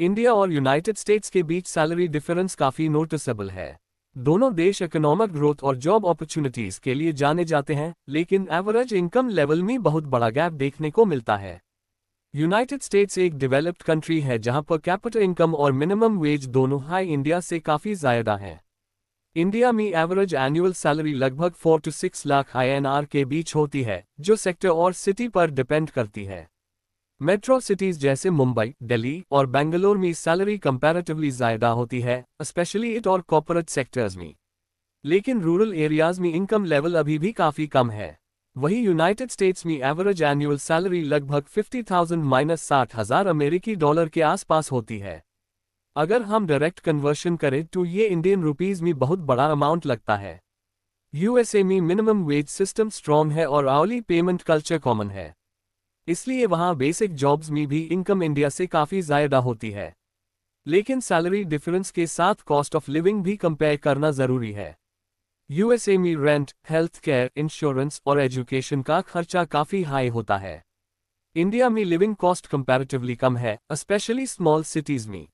India और United states के बीच salary difference काफी नोटिसेबल है। दोनों देश इकोनॉमिक ग्रोथ और जॉब अपॉर्चुनिटीज के लिए जाने जाते हैं, लेकिन एवरेज इनकम लेवल में बहुत बड़ा गैप देखने को मिलता है। यूनाइटेड स्टेट्स एक डेवलप्ड कंट्री है जहां पर कैपिटल इनकम और मिनिमम वेज दोनों हाई इंडिया से काफी ज्यादा हैं। इंडिया में एवरेज एनुअल सैलरी लगभग 4 to 6 लाख INR के बीच होती है, जो सेक्टर और सिटी पर डिपेंड करती है। मेट्रो सिटीज जैसे मुंबई, दिल्ली और बेंगलोर में सैलरी कंपैरेटिवली ज्यादा होती है, स्पेशली इट और कॉर्पोरेट सेक्टर्स में। लेकिन रूरल एरियाज में इनकम लेवल अभी भी काफी कम है। वहीं यूनाइटेड स्टेट्स में एवरेज एनुअल सैलरी लगभग 50,000 - 60,000 अमेरिकी डॉलर के आसपास होती है। अगर हम डायरेक्ट कन्वर्शन करें तो ये इंडियन रुपीज में बहुत बड़ा अमाउंट लगता है। यूएसए में मिनिमम वेज सिस्टम स्ट्रॉन्ग है और आवली पेमेंट कल्चर कॉमन है, इसलिए वहां बेसिक जॉब्स में भी इनकम इंडिया से काफी ज्यादा होती है। लेकिन सैलरी डिफरेंस के साथ कॉस्ट ऑफ लिविंग भी कंपेयर करना जरूरी है। यूएसए में रेंट, हेल्थ केयर, इंश्योरेंस और एजुकेशन का खर्चा काफी हाई होता है। इंडिया में लिविंग कॉस्ट कंपैरेटिवली कम है, स्पेशली स्मॉल सिटीज में।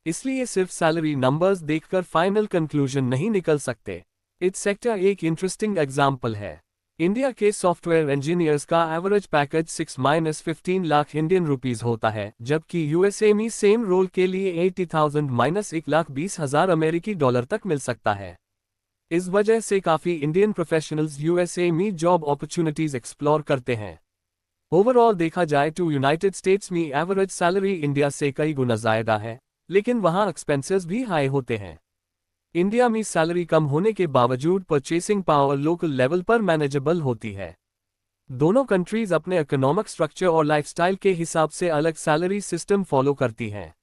इसलिए सिर्फ सैलरी नंबर्स देखकर फाइनल कंक्लूजन नहीं निकल सकते। इस सेक्टर एक इंटरेस्टिंग एग्जाम्पल है। इंडिया के सॉफ्टवेयर इंजीनियर्स का average package 6-15 lakh Indian rupees होता है, जबकि यूएसए में सेम रोल के लिए 80,000 - 1,20,000 अमेरिकी डॉलर तक मिल सकता है। इस वजह से काफी इंडियन प्रोफेशनल्स यूएसए में जॉब अपॉर्चुनिटीज एक्सप्लोर करते हैं। ओवरऑल देखा जाए तो यूनाइटेड स्टेट्स में एवरेज सैलरी इंडिया से कई गुना ज्यादा है, लेकिन वहां एक्सपेंसेस भी हाई होते हैं। इंडिया में सैलरी कम होने के बावजूद परचेसिंग पावर लोकल लेवल पर मैनेजेबल होती है। दोनों कंट्रीज अपने इकोनॉमिक स्ट्रक्चर और लाइफस्टाइल के हिसाब से अलग सैलरी सिस्टम फॉलो करती हैं।